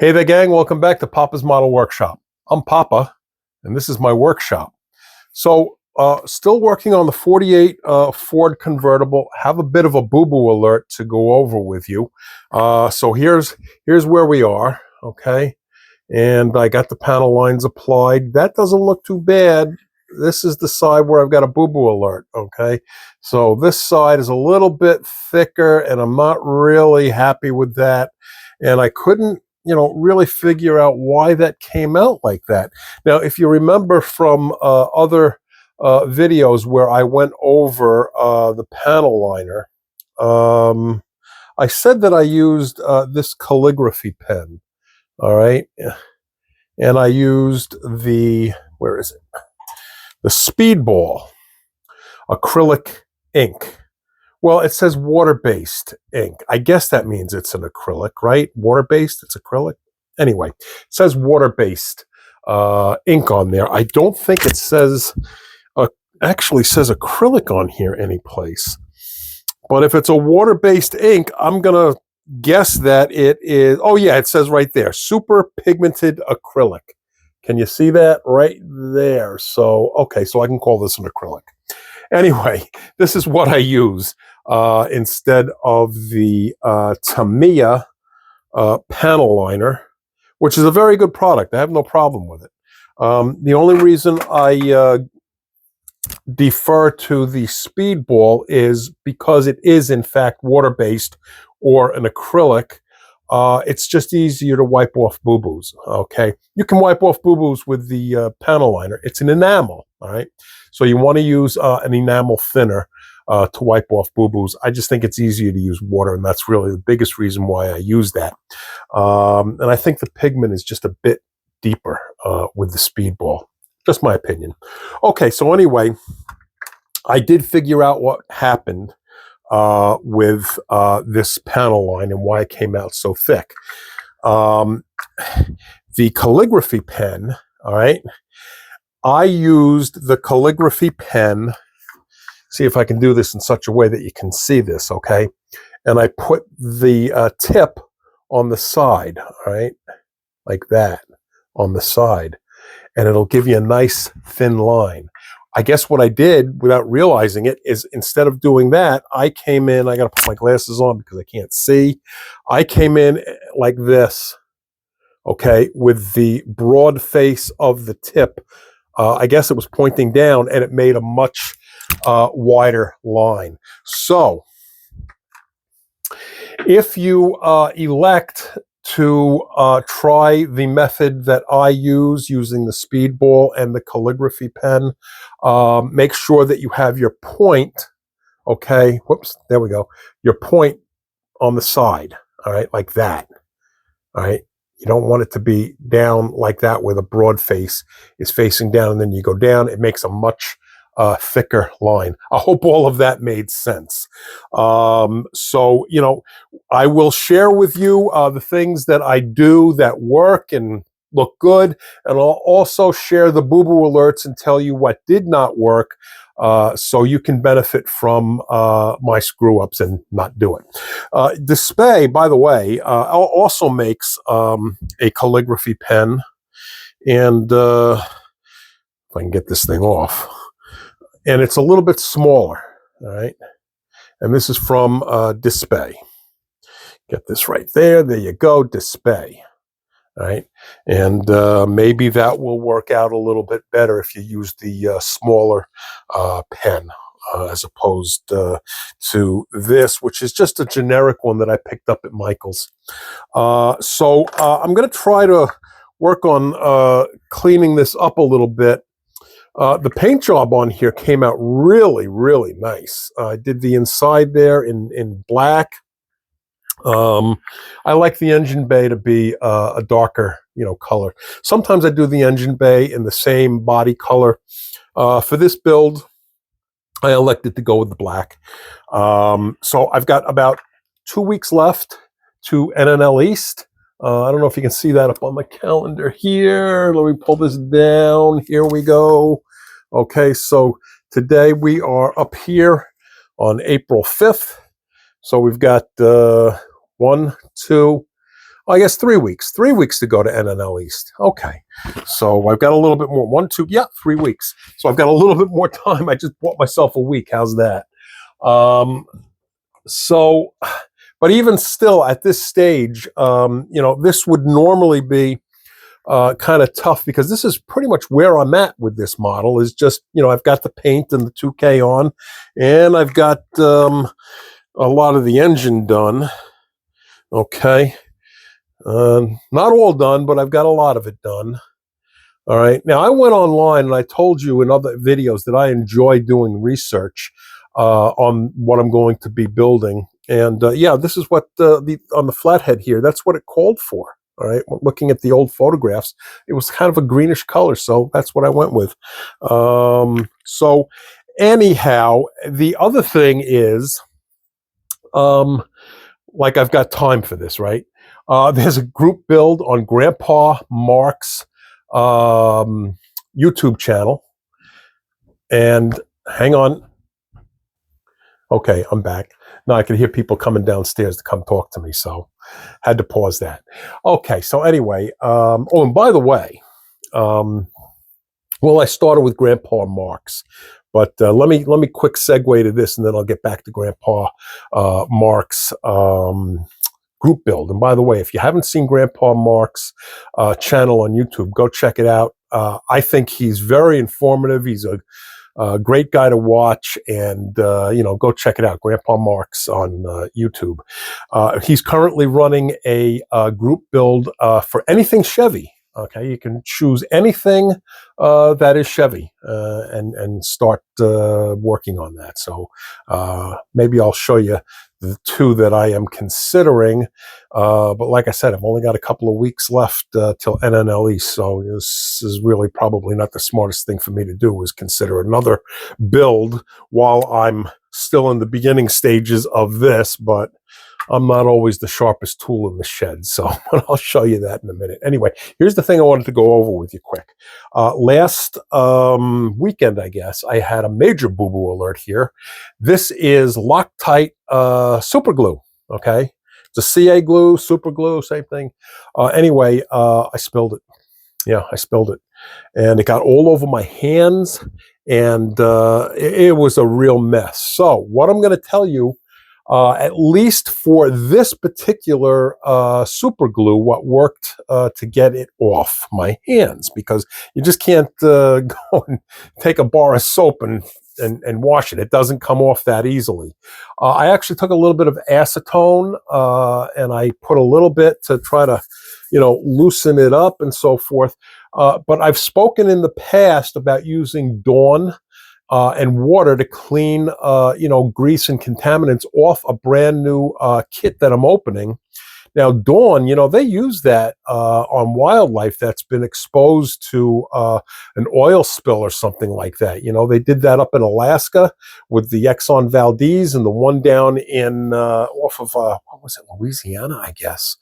Hey there, gang. Welcome back to Papa's Model Workshop. I'm Papa, and this is my workshop. Still working on the 48 Ford convertible. Have a bit of a boo-boo alert to go over with you. Here's where we are, okay? And I got the panel lines applied. That doesn't look too bad. This is the side where I've got a boo-boo alert, okay? So this side is a little bit thicker, and I'm not really happy with that. And I couldn't really figure out why that came out like that. Now, if you remember from other videos where I went over the panel liner, I said that I used this calligraphy pen, all right? And I used where is it? The Speedball acrylic ink. Well, it says water-based ink. I guess that means it's an acrylic, right? Water-based, it's acrylic. Anyway, it says water-based ink on there. I don't think it says, actually says acrylic on here anyplace. But if it's a water-based ink, I'm going to guess that it is, oh yeah, it says right there, super pigmented acrylic. Can you see that right there? So, okay, so I can call this an acrylic. Anyway, this is what I use instead of the Tamiya panel liner, which is a very good product. I have no problem with it. The only reason I defer to the Speedball is because it is, in fact, water-based or an acrylic. It's just easier to wipe off boo-boos, okay? You can wipe off boo-boos with the panel liner. It's an enamel, all right? So you want to use an enamel thinner to wipe off boo-boos. I just think it's easier to use water, and that's really the biggest reason why I use that. And I think the pigment is just a bit deeper with the Speedball. Just my opinion. Okay, so anyway, I did figure out what happened with this panel line and why it came out so thick. The calligraphy pen, all right, I used the calligraphy pen, see if I can do this in such a way that you can see this, okay? And I put the tip on the side, all right, like that, on the side. And it'll give you a nice thin line. I guess what I did without realizing it is instead of doing that, I came in, I got to put my glasses on because I can't see. I came in like this, okay, with the broad face of the tip. I guess it was pointing down and it made a much wider line. So if you elect to try the method that I use using the Speedball and the calligraphy pen, make sure that you have your point, okay, whoops, there we go, your point on the side, all right, like that, all right. You don't want it to be down like that where the broad face is facing down and then you go down. It makes a much thicker line. I hope all of that made sense. So, I will share with you the things that I do that work and look good, and I'll also share the boo-boo alerts and tell you what did not work, so you can benefit from my screw-ups and not do it. Display, by the way, also makes a calligraphy pen, and if I can get this thing off, and it's a little bit smaller, all right? And this is from Display. Get this right there. There you go, Display. All right, and maybe that will work out a little bit better if you use the smaller pen as opposed to this, which is just a generic one that I picked up at Michael's. So I'm going to try to work on cleaning this up a little bit. The paint job on here came out really, really nice. I did the inside there in black. I like the engine bay to be a darker, color. Sometimes I do the engine bay in the same body color. For this build, I elected to go with the black. So I've got about 2 weeks left to NNL East. I don't know if you can see that up on my calendar here. Let me pull this down. Here we go. Okay, so today we are up here on April 5th. So we've got 1, 2, I guess 3 weeks. 3 weeks to go to NNL East. Okay. So I've got a little bit more. 3 weeks. So I've got a little bit more time. I just bought myself a week. How's that? So, but even still at this stage, this would normally be kind of tough because this is pretty much where I'm at with this model is just, I've got the paint and the 2K on, and I've got a lot of the engine done. Okay. Not all done, but I've got a lot of it done. All right. Now, I went online and I told you in other videos that I enjoy doing research on what I'm going to be building. And this is what on the flathead here, that's what it called for. All right. Looking at the old photographs, it was kind of a greenish color. So that's what I went with. So anyhow, the other thing is, like I've got time for this, right? There's a group build on Grandpa Mark's YouTube channel. And hang on. Okay, I'm back. Now I can hear people coming downstairs to come talk to me, so had to pause that. Okay, so anyway, and by the way, I started with Grandpa Mark's, but let me quick segue to this, and then I'll get back to Grandpa Mark's group build. And by the way, if you haven't seen Grandpa Mark's channel on YouTube, go check it out. I think he's very informative. He's a great guy to watch, and go check it out. Grandpa Mark's on YouTube. He's currently running a group build for anything Chevy. Okay, you can choose anything that is Chevy and start working on that. So maybe I'll show you the two that I am considering. But like I said, I've only got a couple of weeks left till NNL East. So this is really probably not the smartest thing for me to do, is consider another build while I'm still in the beginning stages of this. But I'm not always the sharpest tool in the shed, so I'll show you that in a minute. Anyway, here's the thing I wanted to go over with you quick. Last weekend, I guess, I had a major boo-boo alert here. This is Loctite super glue, okay? It's a CA glue, super glue, same thing. Anyway, I spilled it. Yeah, I spilled it. And it got all over my hands, and it was a real mess. So what I'm going to tell you, at least for this particular super glue, what worked to get it off my hands, because you just can't go and take a bar of soap and wash it. It doesn't come off that easily. I actually took a little bit of acetone and I put a little bit to try to, loosen it up and so forth. But I've spoken in the past about using Dawn and water to clean, grease and contaminants off a brand new kit that I'm opening. Now, Dawn, they use that on wildlife that's been exposed to an oil spill or something like that. They did that up in Alaska with the Exxon Valdez, and the one down in off of what was it, Louisiana, I guess.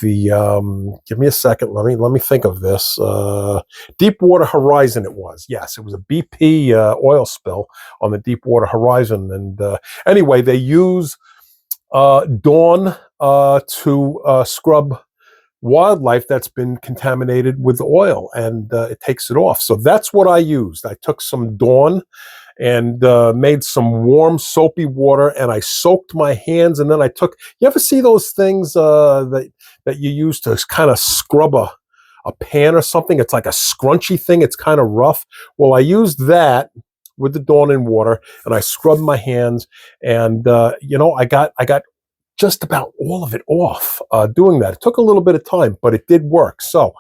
Give me a second. Let me think of this. Deepwater Horizon. It was, yes, it was a BP oil spill on the Deepwater Horizon, and anyway, they use Dawn to scrub wildlife that's been contaminated with oil, and it takes it off. So that's what I used. I took some Dawn and made some warm soapy water, and I soaked my hands, and then I took, you ever see those things that you use to kind of scrub a pan or something? It's like a scrunchy thing. It's kind of rough. Well, I used that with the Dawn and water, and I scrubbed my hands, and I got just about all of it off doing that. It took a little bit of time, but it did work. So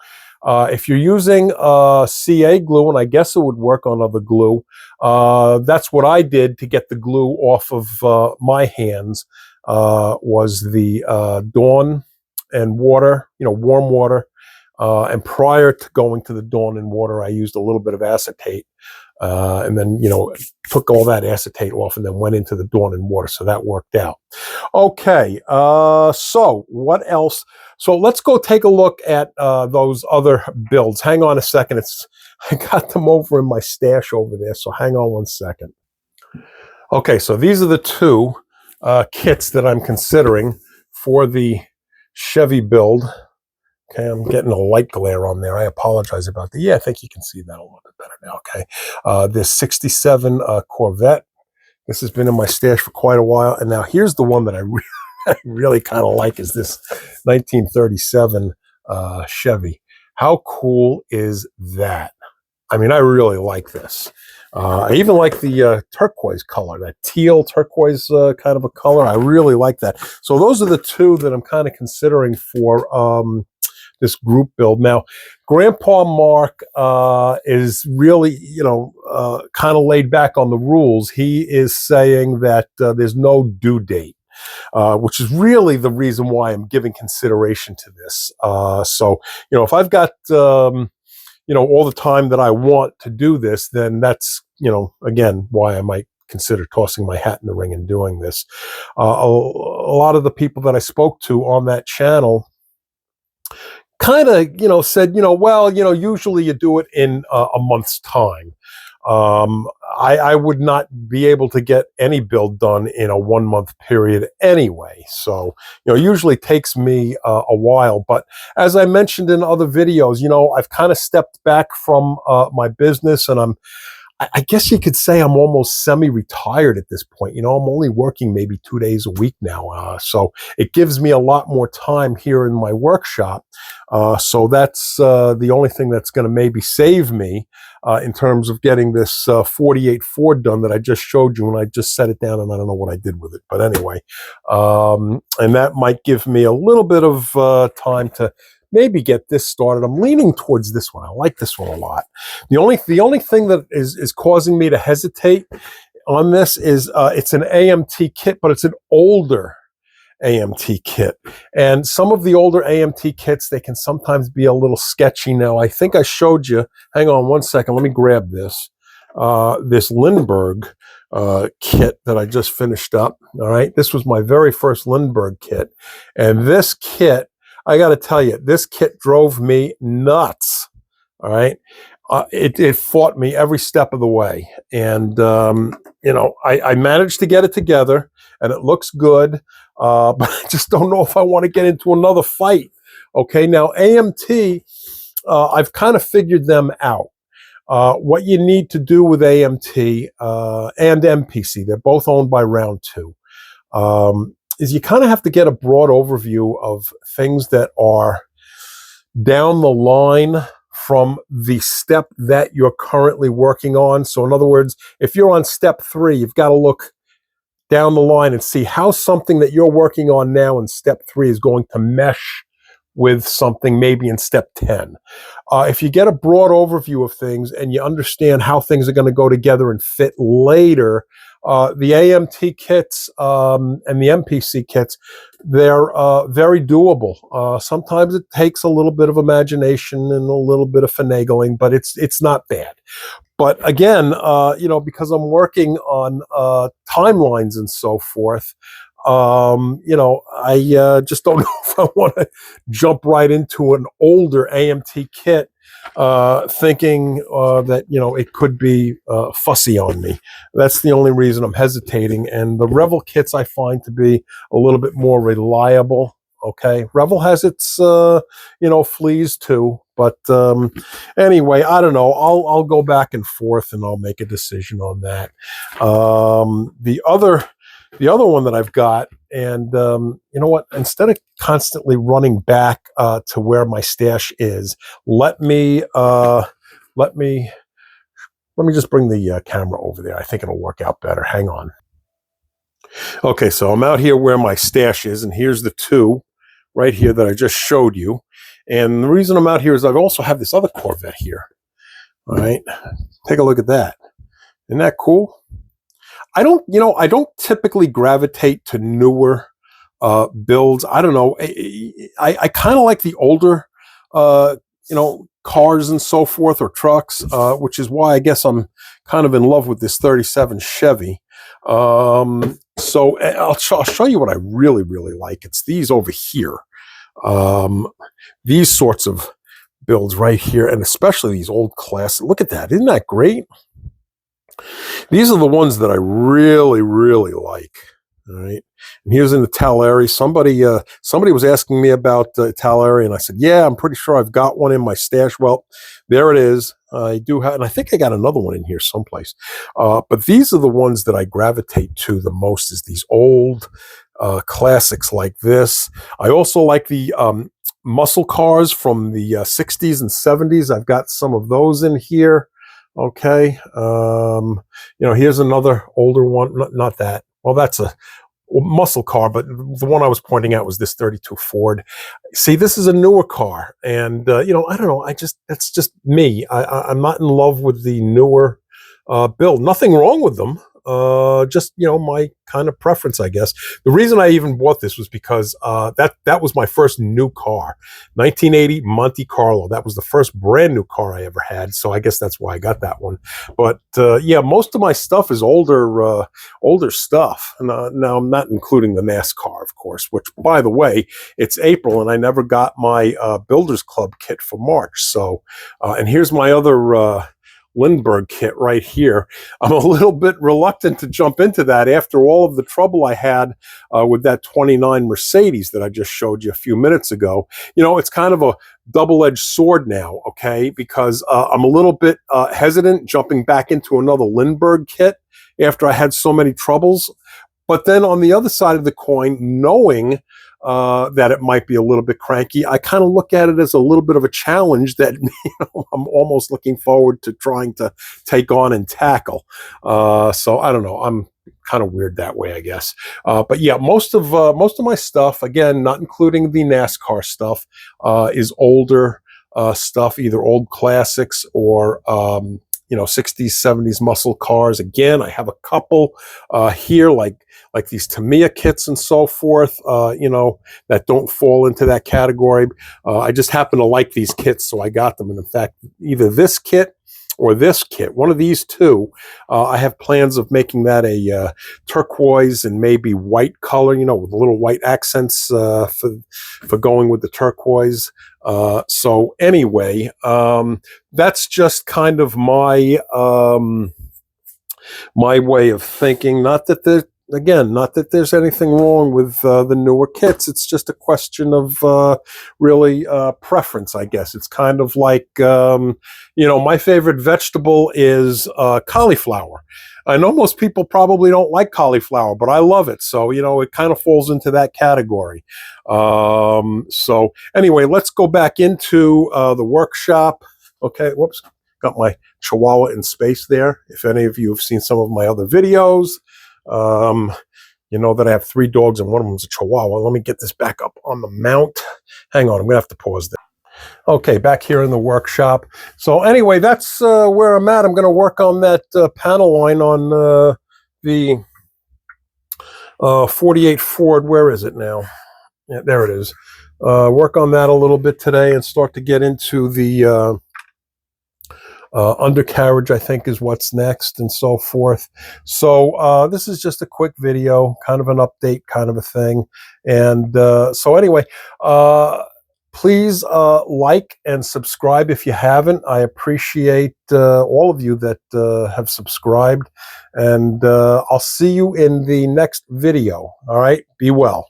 if you're using CA glue, and I guess it would work on other glue, that's what I did to get the glue off of my hands, was the Dawn and water, warm water. And prior to going to the Dawn and water, I used a little bit of acetate. And then, took all that acetate off and then went into the Dawn and water. So that worked out. Okay. So what else? So let's go take a look at those other builds. Hang on a second. I got them over in my stash over there. So hang on one second. Okay. So these are the two kits that I'm considering for the Chevy build. Okay, I'm getting a light glare on there. I apologize about that. Yeah, I think you can see that a little bit better now. Okay, this 67 Corvette. This has been in my stash for quite a while. And now here's the one that I really kind of like is this 1937 Chevy. How cool is that? I mean, I really like this. I even like the turquoise color, that teal turquoise kind of a color. I really like that. So those are the two that I'm kind of considering for this group build. Now, Grandpa Mark is really, kind of laid back on the rules. He is saying that there's no due date, which is really the reason why I'm giving consideration to this. So, if I've got, all the time that I want to do this, then that's, again, why I might consider tossing my hat in the ring and doing this. A lot of the people that I spoke to on that channel kind of, said, well, usually you do it in a month's time. I would not be able to get any build done in a 1 month period anyway. So, usually takes me a while. But as I mentioned in other videos, I've kind of stepped back from my business, and I guess you could say I'm almost semi-retired at this point. I'm only working maybe 2 days a week now. So it gives me a lot more time here in my workshop. So that's the only thing that's going to maybe save me in terms of getting this 48 Ford done that I just showed you, and I just set it down and I don't know what I did with it. But anyway, and that might give me a little bit of time to maybe get this started. I'm leaning towards this one. I like this one a lot. The only thing that is causing me to hesitate on this is it's an AMT kit, but it's an older AMT kit. And some of the older AMT kits, they can sometimes be a little sketchy. Now, I think I showed you, hang on one second, let me grab this. This Lindbergh kit that I just finished up. All right, this was my very first Lindbergh kit. And this kit, I got to tell you, this kit drove me nuts. All right. It fought me every step of the way. And, I managed to get it together and it looks good. But I just don't know if I want to get into another fight. Okay. Now, AMT, I've kind of figured them out. What you need to do with AMT and MPC, they're both owned by Round 2. Is you kind of have to get a broad overview of things that are down the line from the step that you're currently working on. So in other words, if you're on step 3, you've got to look down the line and see how something that you're working on now in step 3 is going to mesh with something maybe in step 10. If you get a broad overview of things and you understand how things are going to go together and fit later, the AMT kits and the MPC kits, they're very doable. Sometimes it takes a little bit of imagination and a little bit of finagling, but it's not bad. But again, because I'm working on timelines and so forth, I just don't know if I want to jump right into an older AMT kit, thinking that, it could be fussy on me. That's the only reason I'm hesitating. And the Revel kits I find to be a little bit more reliable. Okay. Revel has its, fleas too. But anyway, I don't know. I'll go back and forth and I'll make a decision on that. The other one that I've got, and you know what? Instead of constantly running back to where my stash is, let me just bring the camera over there. I think it'll work out better. Hang on. Okay, so I'm out here where my stash is, and here's the two right here that I just showed you. And the reason I'm out here is I also have this other Corvette here. All right, take a look at that. Isn't that cool? I don't typically gravitate to newer builds. I don't know. I kind of like the older, cars and so forth, or trucks, which is why I guess I'm kind of in love with this 37 Chevy. So I'll show you what I really, really like. It's these over here. These sorts of builds right here, and especially these old classic. Look at that. Isn't that great? These are the ones that I really, really like. All right, and here's in the Talari. Somebody was asking me about Talari, and I said, "Yeah, I'm pretty sure I've got one in my stash." Well, there it is. I do have, and I think I got another one in here someplace. But these are the ones that I gravitate to the most. Is these old classics like this. I also like the muscle cars from the 60s and 70s. I've got some of those in here. Okay, here's another older one. Not that. Well, that's a muscle car, but the one I was pointing out was this 32 Ford. See, this is a newer car, and I don't know. That's just me. I'm not in love with the newer build. Nothing wrong with them. Just my kind of preference, I guess. The reason I even bought this was because that was my first new car, 1980 Monte Carlo. That was the first brand new car I ever had, so I guess that's why I got that one. But yeah, most of my stuff is older stuff. Now I'm not including the NASCAR, of course. Which, by the way, it's April and I never got my Builders Club kit for March. So, and here's my other Lindbergh kit right here. I'm a little bit reluctant to jump into that after all of the trouble I had with that 29 Mercedes that I just showed you a few minutes ago. It's kind of a double-edged sword now, okay, because I'm a little bit hesitant jumping back into another Lindbergh kit after I had so many troubles. But then on the other side of the coin, knowing that it might be a little bit cranky, I kind of look at it as a little bit of a challenge that I'm almost looking forward to trying to take on and tackle. So I don't know. I'm kind of weird that way, I guess. But yeah, most of my stuff, again, not including the NASCAR stuff, is older stuff, either old classics or 60s, 70s muscle cars. Again, I have a couple here, like these Tamiya kits and so forth, that don't fall into that category. I just happen to like these kits, so I got them. And in fact, either this kit or this kit, one of these two, I have plans of making that a turquoise and maybe white color, with little white accents for going with the turquoise. So anyway, that's just kind of my my way of thinking. Not that there's anything wrong with the newer kits. It's just a question of really preference, I guess. It's kind of like, my favorite vegetable is cauliflower. I know most people probably don't like cauliflower, but I love it. So, it kind of falls into that category. So anyway, let's go back into the workshop. Okay, whoops, got my Chihuahua in space there. If any of you have seen some of my other videos, you know that I have 3 dogs and one of them is a Chihuahua. Let me get this back up on the mount. Hang on, I'm gonna have to pause there. Okay, back here in the workshop. So anyway, that's where I'm at. I'm going to work on that panel line on the 48 Ford. Where is it now? Yeah, there it is. Work on that a little bit today and start to get into the undercarriage, I think, is what's next and so forth. So this is just a quick video, kind of an update kind of a thing. And so anyway, please like and subscribe if you haven't. I appreciate all of you that have subscribed. And I'll see you in the next video. All right, be well.